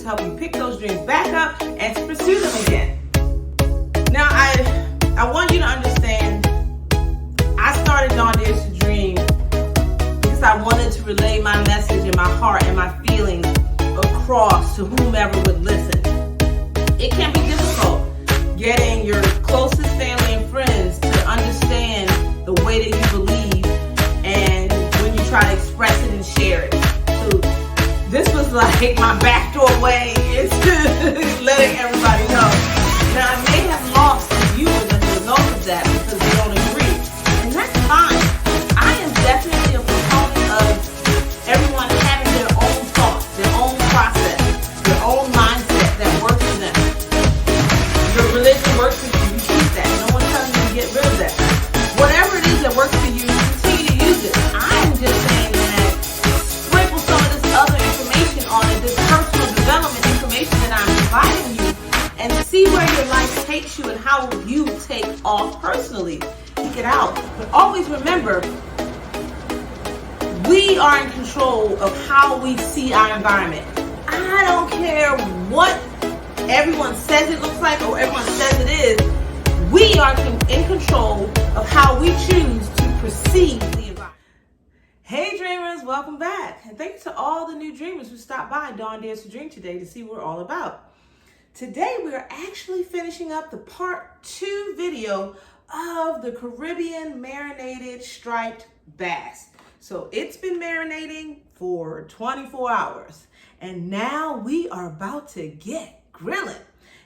to help you pick those dreams back up and to pursue them again. Now, I want you to understand, I started DawnDares2Dream because I wanted to relay my message and my heart and my feelings across to whomever would listen. It can be difficult getting your closest family and friends to understand the way that you believe and when you try to express it and share it. So this was like my backdoor way into letting everybody know. Now, I may have lost some viewers as a result of that because they don't agree, and that's fine. I am definitely a proponent of everyone having their own thoughts, their own process, their own mindset that works for them. Your religion works for you, you keep that. No one's telling you to get rid of that. Whatever it is that works for you, continue to use it. I'm just saying that sprinkle some of this other information on it, this personal development information that I'm providing you, and see where your life takes you and how you take off personally. Take it out. But always remember, we are in control of how we see our environment. I don't care what everyone says it looks like or everyone says it is. We are in control of how we choose to perceive the environment. Hey dreamers, welcome back. And thanks to all the new dreamers who stopped by DawnDares2Dream today to see what we're all about. Today we are actually finishing up the part 2 video of the Caribbean marinated striped bass. So it's been marinating for 24 hours and now we are about to get grilling.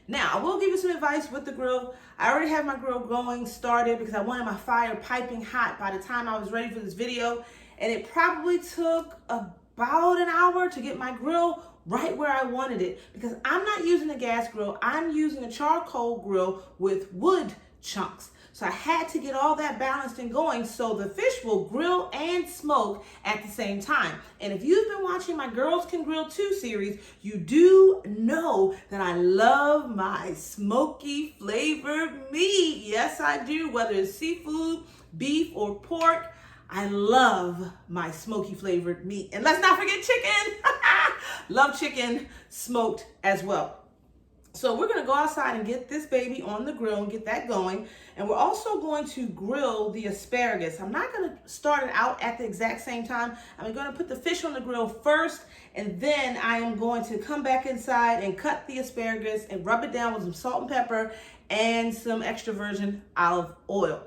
Now I will give you some advice with the grill. I already have my grill going started because I wanted my fire piping hot by the time I was ready for this video, and it probably took about an hour to get my grill right where I wanted it, because I'm not using a gas grill, I'm using a charcoal grill with wood chunks. So I had to get all that balanced and going so the fish will grill and smoke at the same time. And if you've been watching my Girls Can Grill 2 series, you do know that I love my smoky flavored meat. Yes, I do, whether it's seafood, beef, or pork. I love my smoky flavored meat. And let's not forget chicken. Love chicken smoked as well. So we're gonna go outside and get this baby on the grill and get that going. And we're also going to grill the asparagus. I'm not gonna start it out at the exact same time. I'm gonna put the fish on the grill first, and then I am going to come back inside and cut the asparagus and rub it down with some salt and pepper and some extra virgin olive oil.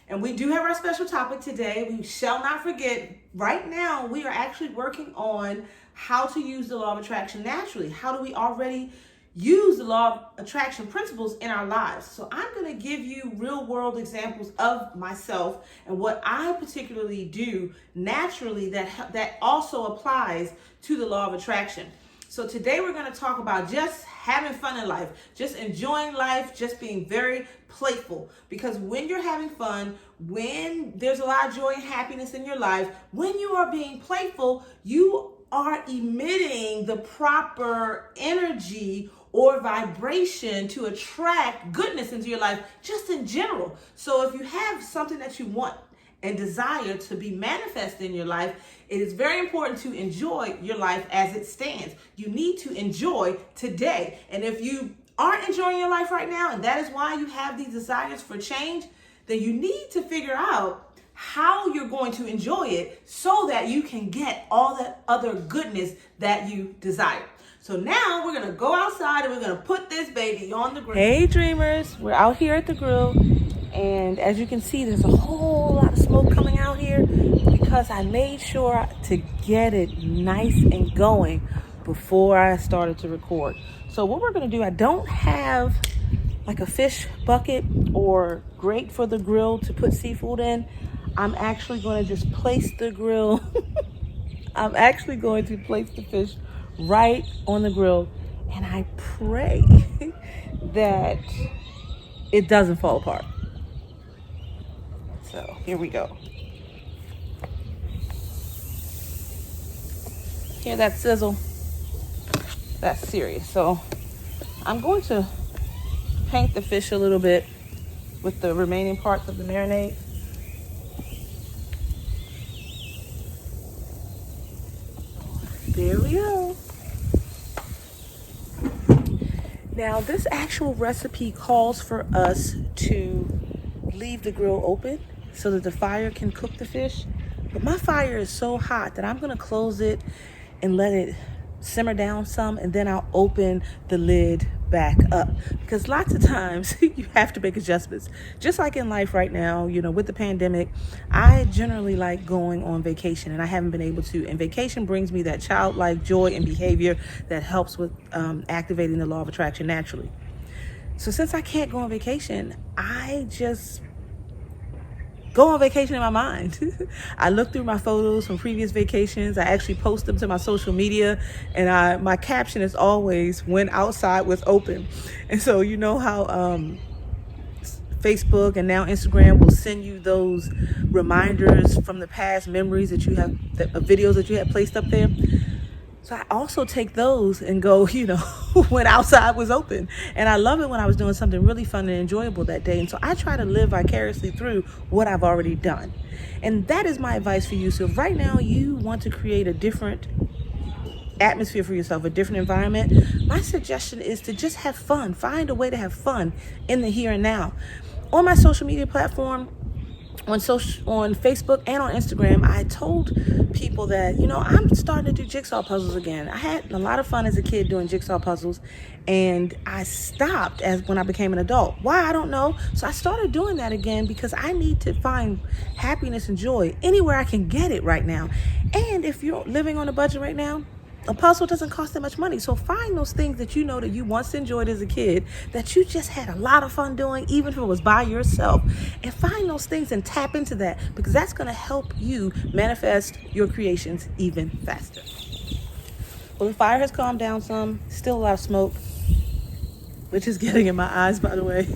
And we do have our special topic today. We shall not forget, right now, we are actually working on how to use the law of attraction naturally. How do we already use the law of attraction principles in our lives? So I'm going to give you real world examples of myself and what I particularly do naturally that also applies to the law of attraction. So today we're going to talk about just having fun in life, just enjoying life, just being very playful. Because when you're having fun, when there's a lot of joy and happiness in your life, when you are being playful, you are emitting the proper energy or vibration to attract goodness into your life, just in general. So if you have something that you want and desire to be manifest in your life, it is very important to enjoy your life as it stands. You need to enjoy today. And if you aren't enjoying your life right now, and that is why you have these desires for change, then you need to figure out how you're going to enjoy it so that you can get all that other goodness that you desire. So now we're gonna go outside and we're gonna put this baby on the grill. Hey dreamers, we're out here at the grill, and as you can see, there's a whole lot of smoke coming out here because I made sure to get it nice and going before I started to record. So what we're gonna do, I don't have like a fish bucket or grate for the grill to put seafood in. I'm actually going to just place the grill. I'm actually going to place the fish right on the grill, and I pray that it doesn't fall apart. So here we go. Hear that sizzle? That's serious. So I'm going to paint the fish a little bit with the remaining parts of the marinade. There we go. Now, this actual recipe calls for us to leave the grill open so that the fire can cook the fish. But my fire is so hot that I'm gonna close it and let it simmer down some, and then I'll open the lid back up, because lots of times you have to make adjustments. Just like in life right now, you know, with the pandemic, I generally like going on vacation, and I haven't been able to. And vacation brings me that childlike joy and behavior that helps with activating the law of attraction naturally. So since I can't go on vacation, I just go on vacation in my mind. I look through my photos from previous vacations. I actually post them to my social media, and my caption is always "when outside was open." And so you know how Facebook and now Instagram will send you those reminders from the past memories that you have, videos that you have placed up there. So I also take those and go, you know, when outside was open. And I love it when I was doing something really fun and enjoyable that day. And so I try to live vicariously through what I've already done. And that is my advice for you. So if right now you want to create a different atmosphere for yourself, a different environment, my suggestion is to just have fun. Find a way to have fun in the here and now. On my social media platform, on Facebook and on Instagram, I told people that, you know, I'm starting to do jigsaw puzzles again. I had a lot of fun as a kid doing jigsaw puzzles, and I stopped when I became an adult. Why? I don't know. So I started doing that again because I need to find happiness and joy anywhere I can get it right now. And if you're living on a budget right now, a puzzle doesn't cost that much money. So find those things that you know that you once enjoyed as a kid that you just had a lot of fun doing, even if it was by yourself. And find those things and tap into that, because that's going to help you manifest your creations even faster. Well, the fire has calmed down some. Still a lot of smoke, which is getting in my eyes, by the way.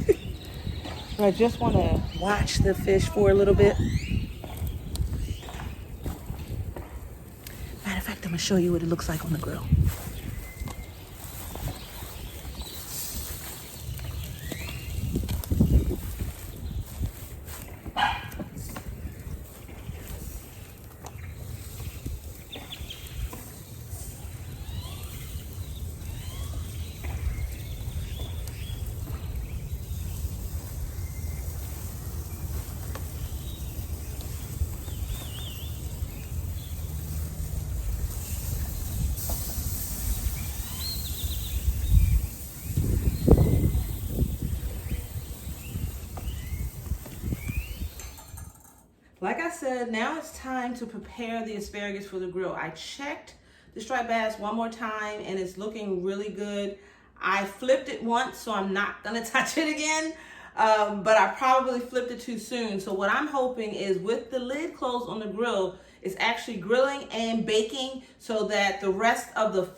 So I just want to watch the fish for a little bit. Matter of fact, I'm going to show you what it looks like on the grill. Like I said, now it's time to prepare the asparagus for the grill. I checked the striped bass one more time and it's looking really good. I flipped it once, so I'm not gonna touch it again, but I probably flipped it too soon. So what I'm hoping is, with the lid closed on the grill, it's actually grilling and baking so that the rest of the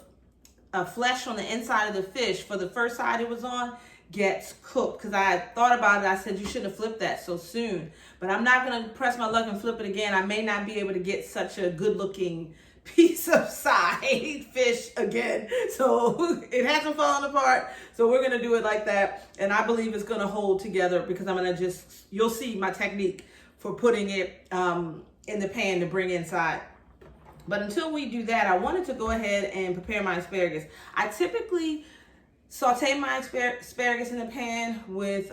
flesh on the inside of the fish, for the first side it was on, gets cooked. Because I thought about it, I said you shouldn't have flipped that so soon. But I'm not going to press my luck and flip it again. I may not be able to get such a good looking piece of side fish again. So it hasn't fallen apart. So we're going to do it like that. And I believe it's going to hold together, because I'm going to you'll see my technique for putting it in the pan to bring inside. But until we do that, I wanted to go ahead and prepare my asparagus. I typically saute my asparagus in the pan with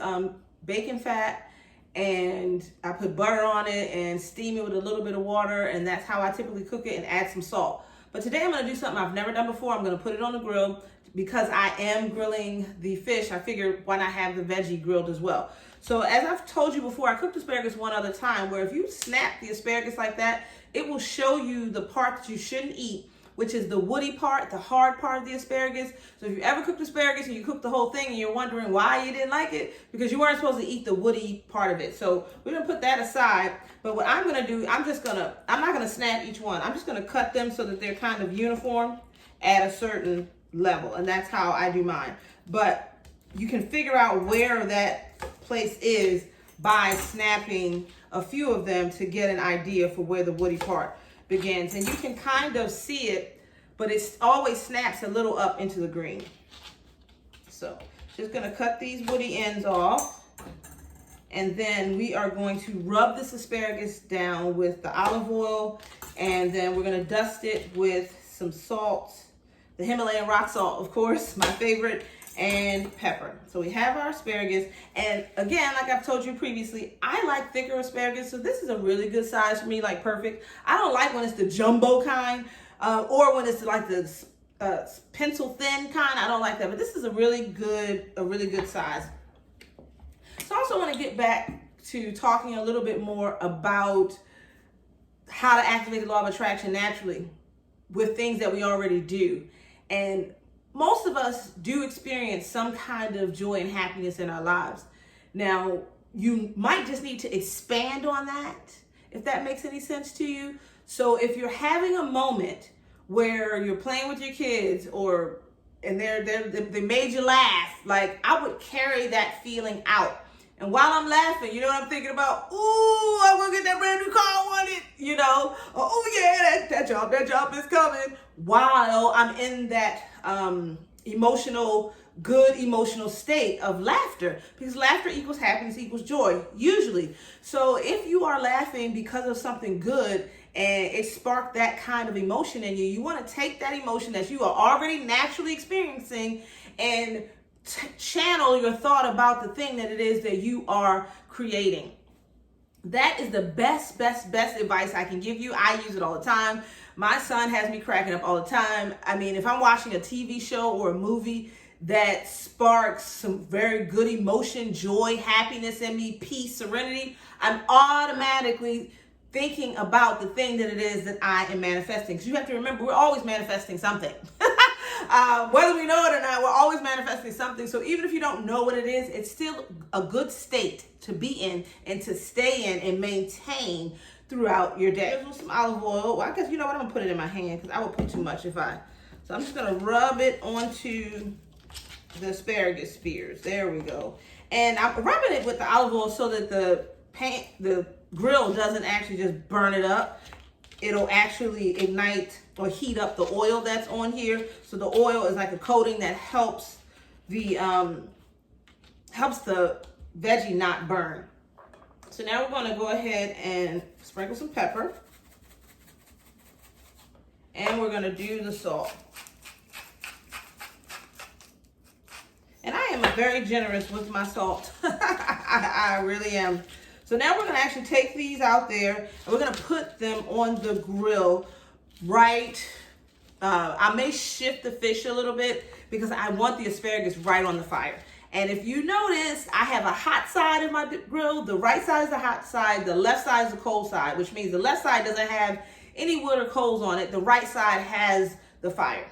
bacon fat, and I put butter on it and steam it with a little bit of water, and that's how I typically cook it, and add some salt. But today I'm going to do something I've never done before. I'm going to put it on the grill. Because I am grilling the fish, I figured why not have the veggie grilled as well. So as I've told you before, I cooked asparagus one other time, where if you snap the asparagus like that, it will show you the part that you shouldn't eat, which is the woody part, the hard part of the asparagus. So if you ever cooked asparagus and you cooked the whole thing and you're wondering why you didn't like it, because you weren't supposed to eat the woody part of it. So we're gonna put that aside. But what I'm gonna do, I'm not gonna snap each one. I'm just gonna cut them so that they're kind of uniform at a certain level. And that's how I do mine. But you can figure out where that place is by snapping a few of them to get an idea for where the woody part begins. And you can kind of see it, but it always snaps a little up into the green. So just gonna cut these woody ends off, and then we are going to rub this asparagus down with the olive oil, and then we're gonna dust it with some salt, the Himalayan rock salt, of course, my favorite, and pepper. So we have our asparagus, and again, like I've told you previously, I like thicker asparagus, so this is a really good size for me, like perfect. I don't like when it's the jumbo kind, or when it's like the pencil thin kind. I don't like that, but this is a really good size. So I also want to get back to talking a little bit more about how to activate the law of attraction naturally with things that we already do. And most of us do experience some kind of joy and happiness in our lives. Now, you might just need to expand on that, if that makes any sense to you. So if you're having a moment where you're playing with your kids and they made you laugh, like, I would carry that feeling out. And while I'm laughing, you know what I'm thinking about? Ooh, I'm gonna get that brand new car I wanted, you know? Oh yeah, that job is coming. While I'm in that good emotional state of laughter, because laughter equals happiness equals joy, usually. So if you are laughing because of something good and it sparked that kind of emotion in you, you want to take that emotion that you are already naturally experiencing and channel your thought about the thing that it is that you are creating. That is the best advice I can give you. I use it all the time. My son has me cracking up all the time. I mean, if I'm watching a TV show or a movie that sparks some very good emotion, joy, happiness in me, peace, serenity, I'm automatically thinking about the thing that it is that I am manifesting. Because you have to remember, we're always manifesting something. Whether we know it or not, we're always manifesting something. So even if you don't know what it is, it's still a good state to be in and to stay in and maintain throughout your day. Here's some olive oil. Well, I guess, you know what, I'm gonna put it in my hand because I would put too much so I'm just gonna rub it onto the asparagus spears. There we go. And I'm rubbing it with the olive oil so that the grill doesn't actually just burn it up. It'll actually ignite or heat up the oil that's on here. So the oil is like a coating that helps the veggie not burn. So now we're going to go ahead and sprinkle some pepper. And we're going to do the salt. And I am very generous with my salt. I really am. So now we're going to actually take these out there and we're going to put them on the grill right. I may shift the fish a little bit because I want the asparagus right on the fire. And if you notice, I have a hot side of my grill. The right side is the hot side. The left side is the cold side, which means the left side doesn't have any wood or coals on it. The right side has the fire.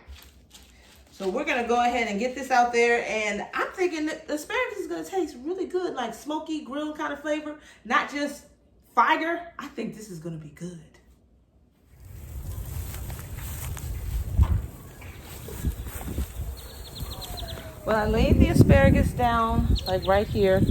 So we're going to go ahead and get this out there. And I'm thinking that the asparagus is going to taste really good, like smoky grill kind of flavor, not just fire. I think this is going to be good. Well, I laid the asparagus down like right here.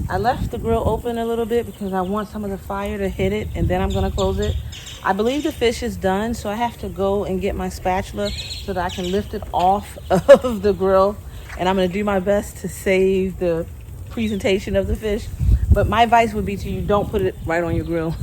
I left the grill open a little bit because I want some of the fire to hit it, and then I'm going to close it. I believe the fish is done, so I have to go and get my spatula so that I can lift it off of the grill. And I'm going to do my best to save the presentation of the fish. But my advice would be to you, don't put it right on your grill.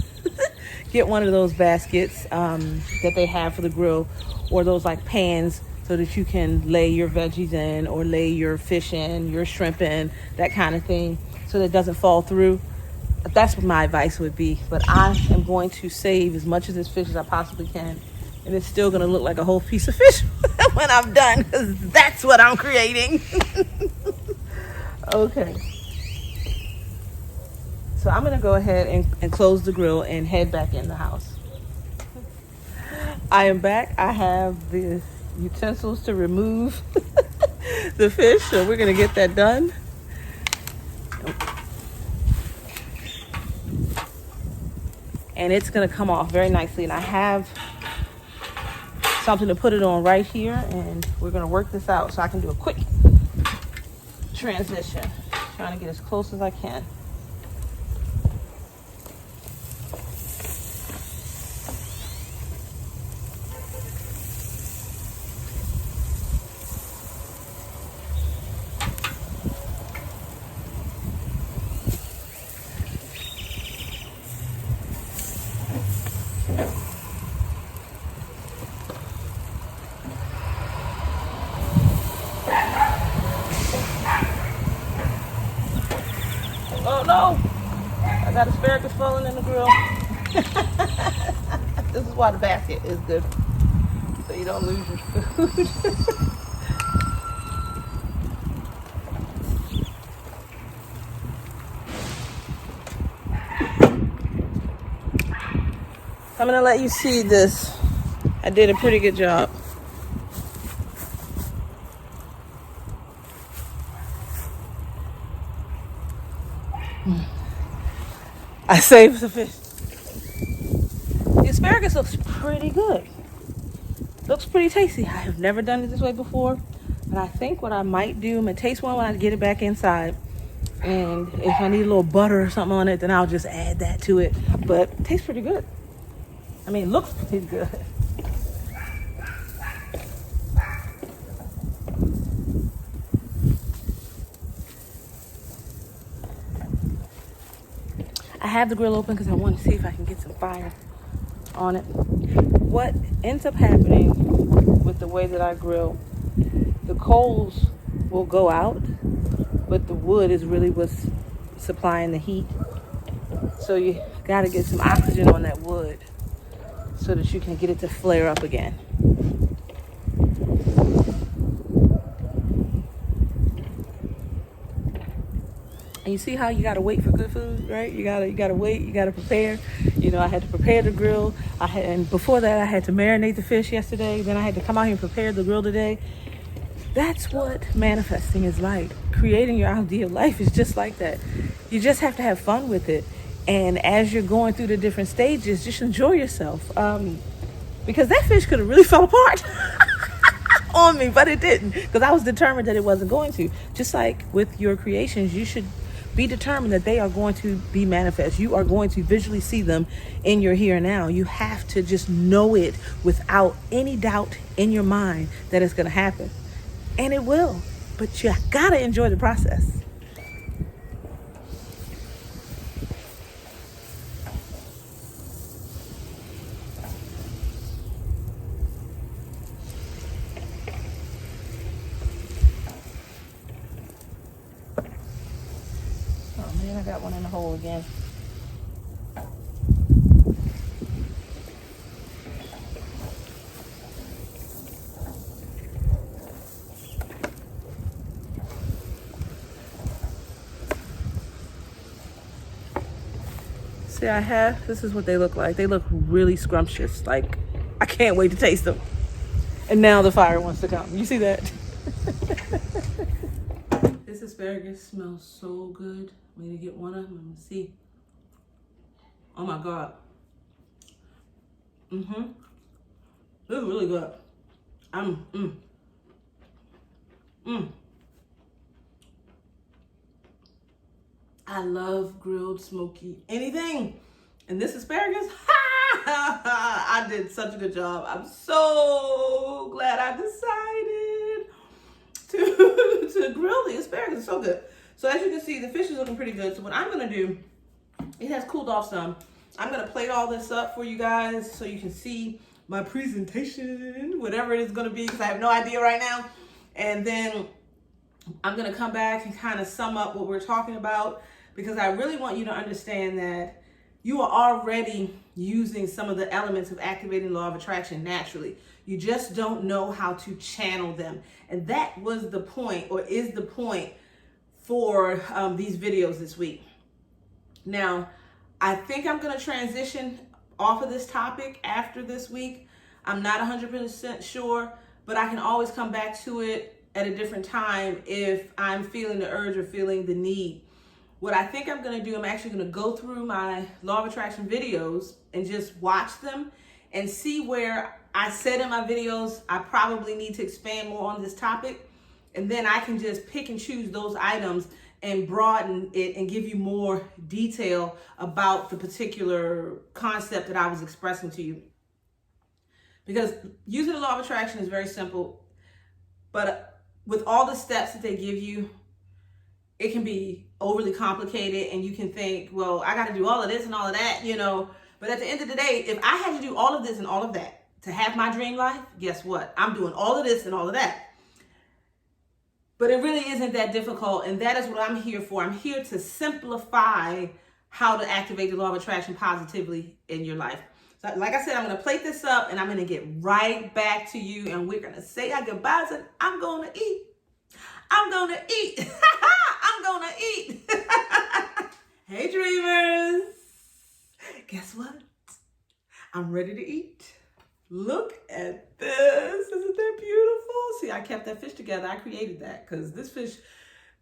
Get one of those baskets that they have for the grill, or those like pans, so that you can lay your veggies in or lay your fish in, your shrimp in, that kind of thing, so that it doesn't fall through. That's what my advice would be. But I am going to save as much of this fish as I possibly can. And it's still going to look like a whole piece of fish when I'm done, because that's what I'm creating. Okay. So I'm going to go ahead and close the grill and head back in the house. I am back. I have the utensils to remove the fish, so we're going to get that done. And it's going to come off very nicely. And I have something to put it on right here, and we're going to work this out so I can do a quick transition. Trying to get as close as I can. Oh no! I got asparagus falling in the grill. This is why the basket is good, so you don't lose your food. I'm gonna let you see this. I did a pretty good job. I saved the fish. The asparagus looks pretty good. Looks pretty tasty. I have never done it this way before, but I think what I might do, I'm gonna taste one when I get it back inside. And if I need a little butter or something on it, then I'll just add that to it. But it tastes pretty good. I mean, it looks pretty good. I have the grill open because I want to see if I can get some fire on it. What ends up happening with the way that I grill, the coals will go out, but the wood is really what's supplying the heat. So you got to get some oxygen on that wood so that you can get it to flare up again. And you see how you gotta wait for good food, right? You gotta wait, you gotta prepare. You know, I had to prepare the grill. And before that I had to marinate the fish yesterday. Then I had to come out here and prepare the grill today. That's what manifesting is like. Creating your ideal life is just like that. You just have to have fun with it. And as you're going through the different stages, just enjoy yourself. Because that fish could have really fell apart on me, but it didn't. Because I was determined that it wasn't going to. Just like with your creations, you should be determined that they are going to be manifest. You are going to visually see them in your here and now. You have to just know it without any doubt in your mind that it's going to happen. And it will. But you got to enjoy the process. I got one in the hole again. See, this is what they look like. They look really scrumptious. Like, I can't wait to taste them. And now the fire wants to come. You see that? This asparagus smells so good. I'm gonna get one of them and see. Oh my God. This is really good. I love grilled smoky anything. And this asparagus, I did such a good job. I'm so glad I decided to grill the asparagus. It's so good. So as you can see, the fish is looking pretty good. So what I'm gonna do, it has cooled off some. I'm gonna plate all this up for you guys so you can see my presentation, whatever it is gonna be, because I have no idea right now. And then I'm gonna come back and kind of sum up what we're talking about, because I really want you to understand that you are already using some of the elements of activating law of attraction naturally. You just don't know how to channel them. And that was the point, or is the point, for these videos this week. Now, I think I'm gonna transition off of this topic after this week. I'm not 100% sure, but I can always come back to it at a different time if I'm feeling the urge or feeling the need. What I think I'm gonna do, I'm actually gonna go through my law of attraction videos and just watch them and see where I said in my videos I probably need to expand more on this topic. And then I can just pick and choose those items and broaden it and give you more detail about the particular concept that I was expressing to you. Because using the law of attraction is very simple, but with all the steps that they give you, it can be overly complicated and you can think, well, I got to do all of this and all of that, you know. But at the end of the day, if I had to do all of this and all of that to have my dream life, guess what? I'm doing all of this and all of that. But it really isn't that difficult, and that is what I'm here for. I'm here to simplify how to activate the law of attraction positively in your life. So like I said, I'm going to plate this up, and I'm going to get right back to you, and we're going to say our goodbyes, and I'm going to eat. I'm going to eat. I'm going to eat. Hey, dreamers. Guess what? I'm ready to eat. Look at this. Isn't that beautiful? See, I kept that fish together. I created that because this fish,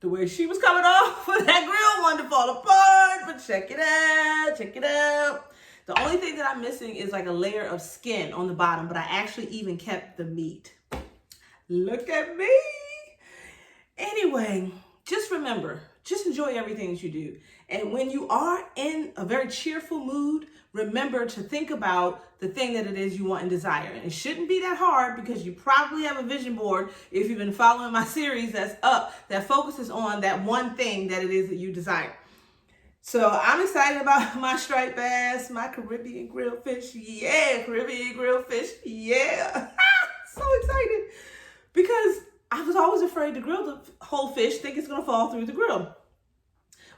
the way she was coming off of that grill wanted to fall apart. But check it out. Check it out. The only thing that I'm missing is like a layer of skin on the bottom, but I actually even kept the meat. Look at me. Anyway, just remember, just enjoy everything that you do. And when you are in a very cheerful mood, remember to think about the thing that it is you want and desire. And it shouldn't be that hard because you probably have a vision board, if you've been following my series that's up, that focuses on that one thing that it is that you desire. So I'm excited about my striped bass, my Caribbean grilled fish. Yeah, Caribbean grilled fish. Yeah. So excited because I was always afraid to grill the whole fish, think it's going to fall through the grill.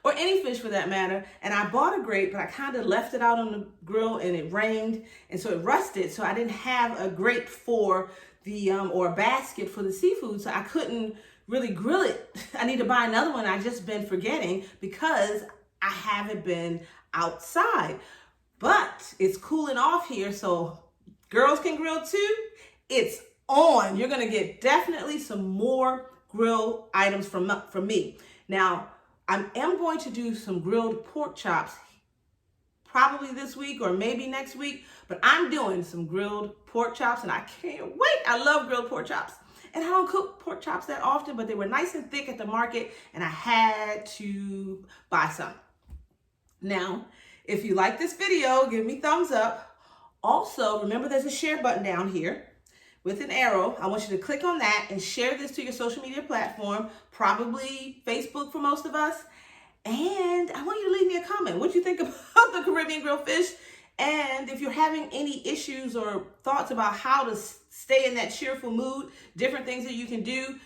Or any fish for that matter. And I bought a grate, but I kind of left it out on the grill and it rained. And so it rusted. So I didn't have a grate for the, or a basket for the seafood. So I couldn't really grill it. I need to buy another one. I just been forgetting because I haven't been outside. But it's cooling off here. So girls can grill too. It's on. You're going to get definitely some more grill items from me. Now, I am going to do some grilled pork chops probably this week or maybe next week, but I'm doing some grilled pork chops and I can't wait. I love grilled pork chops. And I don't cook pork chops that often, but they were nice and thick at the market and I had to buy some. Now, if you like this video, give me thumbs up. Also, remember there's a share button down here with an arrow. I want you to click on that and share this to your social media platform, probably Facebook for most of us. And I want you to leave me a comment. What do you think about the Caribbean grilled fish? And if you're having any issues or thoughts about how to stay in that cheerful mood, different things that you can do,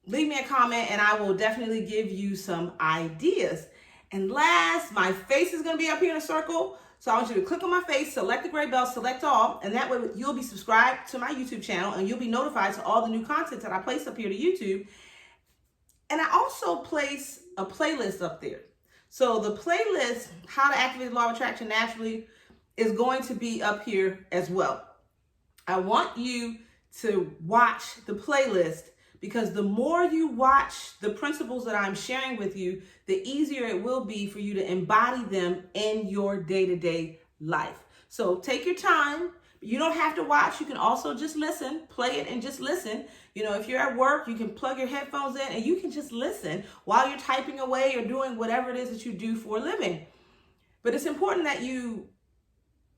leave me a comment and I will definitely give you some ideas. And last, my face is going to be up here in a circle. So I want you to click on my face, select the gray bell, select all, and that way you'll be subscribed to my YouTube channel and you'll be notified to all the new content that I place up here to YouTube. And I also place a playlist up there. So the playlist, How to Activate the Law of Attraction Naturally, is going to be up here as well. I want you to watch the playlist because the more you watch the principles that I'm sharing with you, the easier it will be for you to embody them in your day-to-day life. So take your time. You don't have to watch. You can also just listen, play it and just listen. You know, if you're at work, you can plug your headphones in and you can just listen while you're typing away or doing whatever it is that you do for a living. But it's important that you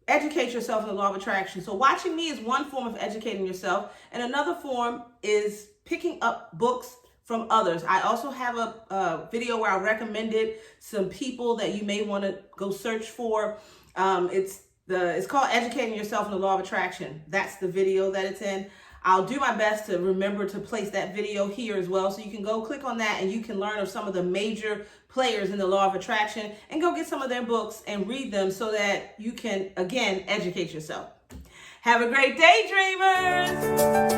educate yourself in the law of attraction. So watching me is one form of educating yourself, and another form is picking up books from others. I also have a video where I recommended some people that you may want to go search for. It's called Educating Yourself in the Law of Attraction. That's the video that it's in. I'll do my best to remember to place that video here as well. So you can go click on that and you can learn of some of the major players in the law of attraction and go get some of their books and read them so that you can, again, educate yourself. Have a great day, dreamers.